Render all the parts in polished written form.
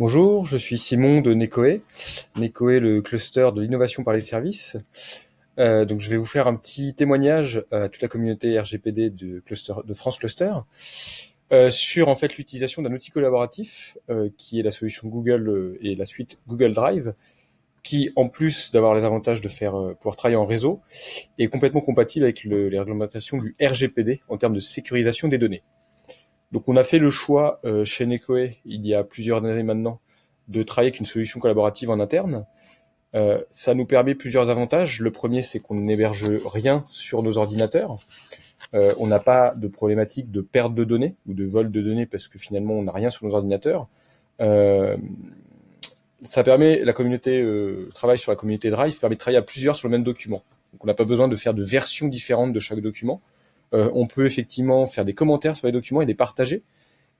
Bonjour, je suis Simon de Necoe. Necoe, le cluster de l'innovation par les services. Donc, je vais vous faire un petit témoignage à toute la communauté RGPD de France Cluster sur en fait l'utilisation d'un outil collaboratif qui est la solution Google et la suite Google Drive, qui en plus d'avoir les avantages de faire pouvoir travailler en réseau, est complètement compatible avec les réglementations du RGPD en termes de sécurisation des données. Donc on a fait le choix chez Necoe, il y a plusieurs années maintenant, de travailler avec une solution collaborative en interne. Ça nous permet plusieurs avantages. Le premier, c'est qu'on n'héberge rien sur nos ordinateurs. On n'a pas de problématique de perte de données ou de vol de données parce que finalement on n'a rien sur nos ordinateurs. Euh, Ça permet, la communauté travail sur la communauté Drive permet de travailler à plusieurs sur le même document. Donc on n'a pas besoin de faire de versions différentes de chaque document. On peut effectivement faire des commentaires sur les documents et les partager.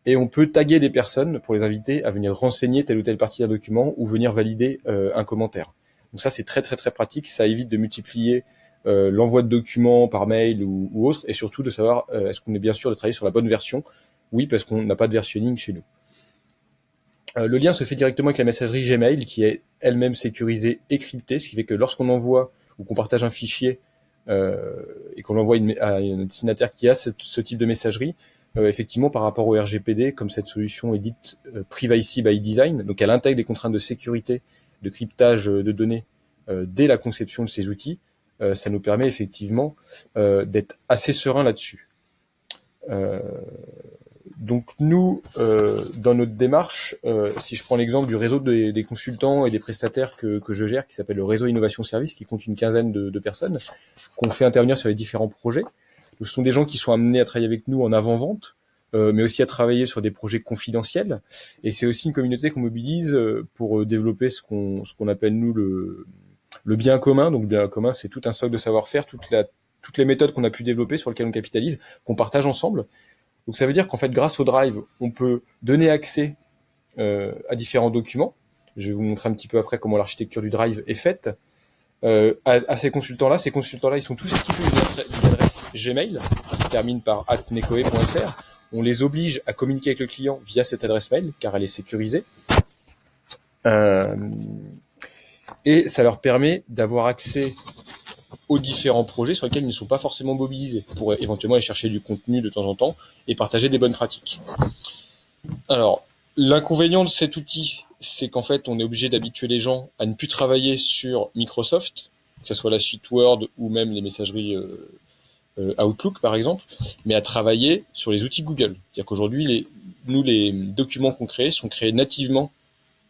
Et on peut taguer des personnes pour les inviter à venir renseigner telle ou telle partie d'un document ou venir valider un commentaire. Donc ça, c'est très très très pratique. Ça évite de multiplier l'envoi de documents par mail ou autre, et surtout de savoir est-ce qu'on est bien sûr de travailler sur la bonne version. Oui, parce qu'on n'a pas de versionning chez nous. Le lien se fait directement avec la messagerie Gmail, qui est elle-même sécurisée et cryptée, ce qui fait que lorsqu'on envoie ou qu'on partage un fichier et qu'on l'envoie à un destinataire qui a ce type de messagerie, effectivement, par rapport au RGPD, comme cette solution est dite Privacy by Design, donc elle intègre des contraintes de sécurité, de cryptage de données dès la conception de ces outils, ça nous permet effectivement d'être assez serein là-dessus. Donc nous, dans notre démarche, si je prends l'exemple du réseau des consultants et des prestataires que je gère, qui s'appelle le réseau Innovation Service, qui compte une quinzaine de personnes, qu'on fait intervenir sur les différents projets. Donc, ce sont des gens qui sont amenés à travailler avec nous en avant-vente, mais aussi à travailler sur des projets confidentiels. Et c'est aussi une communauté qu'on mobilise pour développer ce qu'on appelle nous le bien commun. Donc le bien commun, c'est tout un socle de savoir-faire, toutes les méthodes qu'on a pu développer sur lesquelles on capitalise, qu'on partage ensemble. Donc ça veut dire qu'en fait, grâce au Drive, on peut donner accès à différents documents. Je vais vous montrer un petit peu après comment l'architecture du Drive est faite. À ces consultants-là, ils sont tous équipés d'une adresse Gmail qui termine par @necoe.fr. On les oblige à communiquer avec le client via cette adresse mail car elle est sécurisée. Euh, et ça leur permet d'avoir accès aux différents projets sur lesquels ils ne sont pas forcément mobilisés pour éventuellement aller chercher du contenu de temps en temps et partager des bonnes pratiques. Alors, l'inconvénient de cet outil, c'est qu'en fait, on est obligé d'habituer les gens à ne plus travailler sur Microsoft, que ce soit la suite Word ou même les messageries Outlook, par exemple, mais à travailler sur les outils Google. C'est-à-dire qu'aujourd'hui, les documents qu'on crée sont créés nativement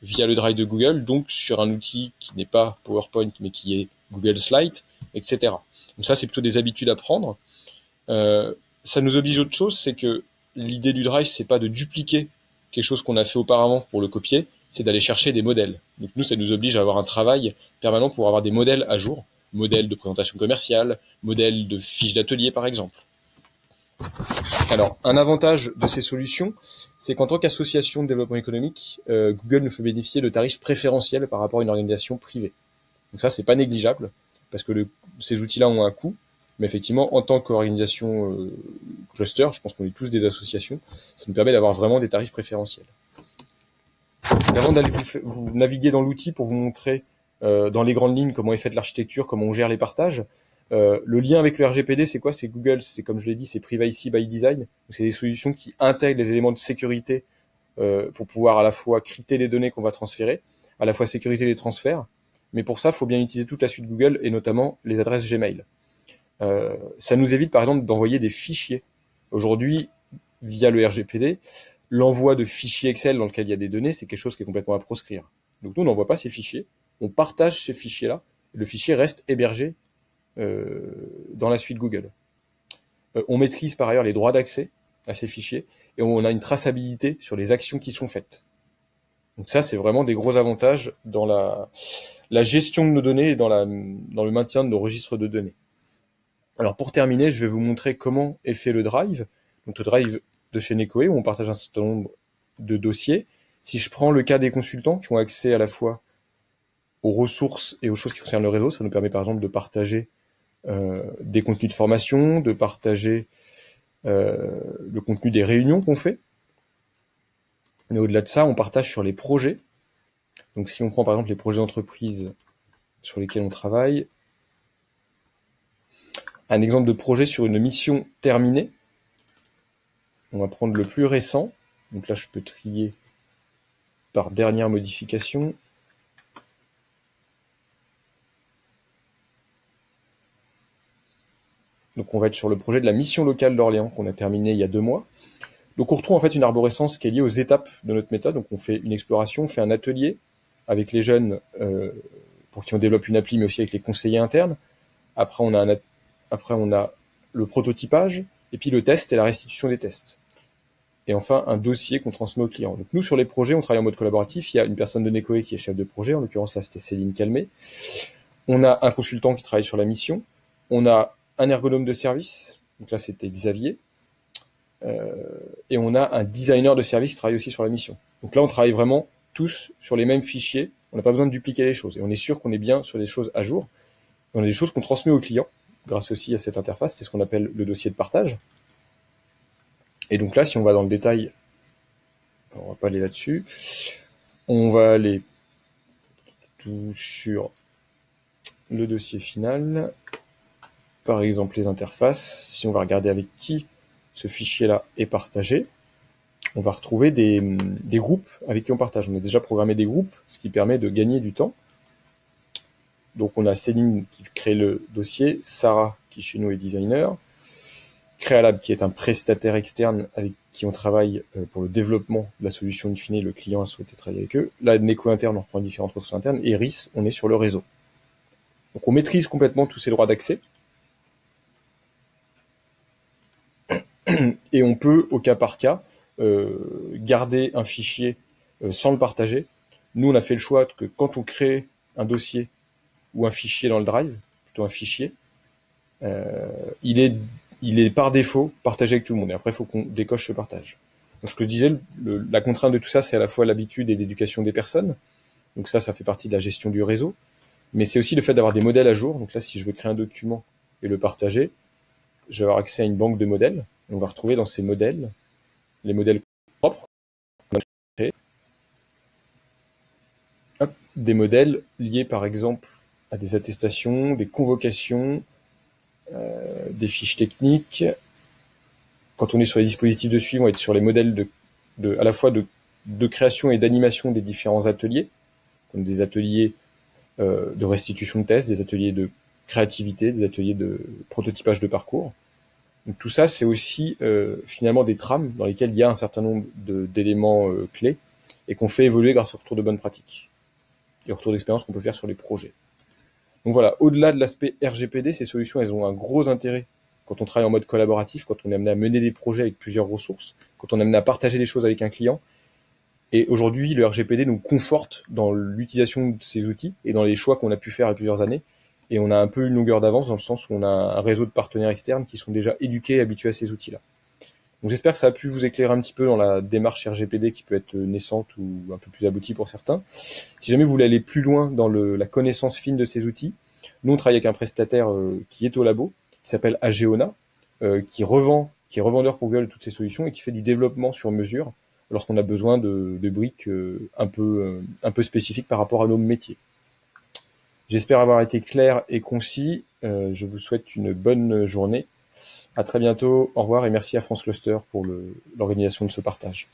via le Drive de Google, donc sur un outil qui n'est pas PowerPoint, mais qui est Google Slide, etc. Donc ça, c'est plutôt des habitudes à prendre. Ça nous oblige autre chose, c'est que l'idée du Drive, c'est pas de dupliquer quelque chose qu'on a fait auparavant pour le copier, c'est d'aller chercher des modèles. Donc nous, ça nous oblige à avoir un travail permanent pour avoir des modèles à jour, modèles de présentation commerciale, modèles de fiches d'atelier par exemple. Alors, un avantage de ces solutions, c'est qu'en tant qu'association de développement économique, Google nous fait bénéficier de tarifs préférentiels par rapport à une organisation privée. Donc ça, c'est pas négligeable, parce que ces outils-là ont un coût, mais effectivement, en tant qu'organisation cluster, je pense qu'on est tous des associations, ça nous permet d'avoir vraiment des tarifs préférentiels. Et avant d'aller vous naviguer dans l'outil pour vous montrer dans les grandes lignes comment est faite l'architecture, comment on gère les partages, le lien avec le RGPD, c'est quoi? C'est Google, c'est comme je l'ai dit, c'est Privacy by Design. C'est des solutions qui intègrent les éléments de sécurité pour pouvoir à la fois crypter les données qu'on va transférer, à la fois sécuriser les transferts. Mais pour ça, il faut bien utiliser toute la suite Google et notamment les adresses Gmail. Ça nous évite par exemple d'envoyer des fichiers. Aujourd'hui, via le RGPD, l'envoi de fichiers Excel dans lequel il y a des données, c'est quelque chose qui est complètement à proscrire. Donc nous, on n'envoie pas ces fichiers, on partage ces fichiers-là, le fichier reste hébergé dans la suite Google. On maîtrise par ailleurs les droits d'accès à ces fichiers et on a une traçabilité sur les actions qui sont faites. Donc ça, c'est vraiment des gros avantages dans la gestion de nos données et dans le maintien de nos registres de données. Alors pour terminer, je vais vous montrer comment est fait le Drive. Donc le Drive de chez Necoe, où on partage un certain nombre de dossiers. Si je prends le cas des consultants qui ont accès à la fois aux ressources et aux choses qui concernent le réseau, ça nous permet par exemple de partager des contenus de formation, de partager le contenu des réunions qu'on fait. Mais au-delà de ça, on partage sur les projets. Donc si on prend par exemple les projets d'entreprise sur lesquels on travaille, un exemple de projet sur une mission terminée, on va prendre le plus récent. Donc là, je peux trier par dernière modification. Donc on va être sur le projet de la mission locale d'Orléans qu'on a terminé il y a 2 mois. Donc on retrouve en fait une arborescence qui est liée aux étapes de notre méthode. Donc on fait une exploration, on fait un atelier avec les jeunes pour qui on développe une appli, mais aussi avec les conseillers internes. Après on a le prototypage, et puis le test et la restitution des tests. Et enfin un dossier qu'on transmet au client. Donc nous sur les projets, on travaille en mode collaboratif. Il y a une personne de Necoe qui est chef de projet, en l'occurrence là c'était Céline Calmet. On a un consultant qui travaille sur la mission. On a un ergonome de service, donc là c'était Xavier. Et on a un designer de service qui travaille aussi sur la mission. Donc là, on travaille vraiment tous sur les mêmes fichiers. On n'a pas besoin de dupliquer les choses. Et on est sûr qu'on est bien sur des choses à jour. Et on a des choses qu'on transmet au client, grâce aussi à cette interface. C'est ce qu'on appelle le dossier de partage. Et donc là, si on va dans le détail, on va pas aller là-dessus. On va aller tout sur le dossier final. Par exemple, les interfaces. Si on va regarder avec qui ce fichier-là est partagé, on va retrouver des groupes avec qui on partage. On a déjà programmé des groupes, ce qui permet de gagner du temps. Donc on a Céline qui crée le dossier, Sarah qui chez nous est designer, Crealab qui est un prestataire externe avec qui on travaille pour le développement de la solution in fine, le client a souhaité travailler avec eux. Là, Neco interne, on reprend différentes ressources internes, et RIS, on est sur le réseau. Donc on maîtrise complètement tous ces droits d'accès. Et on peut, au cas par cas, garder un fichier sans le partager. Nous, on a fait le choix que quand on crée un dossier ou un fichier dans le Drive, plutôt un fichier, il est par défaut partagé avec tout le monde. Et après, il faut qu'on décoche ce partage. Donc, ce que je disais, la contrainte de tout ça, c'est à la fois l'habitude et l'éducation des personnes. Donc ça fait partie de la gestion du réseau. Mais c'est aussi le fait d'avoir des modèles à jour. Donc là, si je veux créer un document et le partager, je vais avoir accès à une banque de modèles. On va retrouver dans ces modèles les modèles propres qu'on a créés. Des modèles liés par exemple à des attestations, des convocations, des fiches techniques. Quand on est sur les dispositifs de suivi, on va être sur les modèles à la fois de création et d'animation des différents ateliers, comme des ateliers de restitution de tests, des ateliers de créativité, des ateliers de prototypage de parcours. Donc tout ça, c'est aussi finalement des trames dans lesquelles il y a un certain nombre d'éléments clés et qu'on fait évoluer grâce au retour de bonnes pratiques et au retour d'expérience qu'on peut faire sur les projets. Donc voilà, au-delà de l'aspect RGPD, ces solutions, elles ont un gros intérêt quand on travaille en mode collaboratif, quand on est amené à mener des projets avec plusieurs ressources, quand on est amené à partager des choses avec un client. Et aujourd'hui, le RGPD nous conforte dans l'utilisation de ces outils et dans les choix qu'on a pu faire il y a plusieurs années. Et on a un peu une longueur d'avance dans le sens où on a un réseau de partenaires externes qui sont déjà éduqués et habitués à ces outils-là. Donc j'espère que ça a pu vous éclairer un petit peu dans la démarche RGPD qui peut être naissante ou un peu plus aboutie pour certains. Si jamais vous voulez aller plus loin dans la connaissance fine de ces outils, nous on travaille avec un prestataire qui est au labo, qui s'appelle Ageona, qui est revendeur pour Google de toutes ces solutions et qui fait du développement sur mesure lorsqu'on a besoin de briques un peu spécifiques par rapport à nos métiers. J'espère avoir été clair et concis. Je vous souhaite une bonne journée. À très bientôt. Au revoir et merci à France Cluster pour l'organisation de ce partage.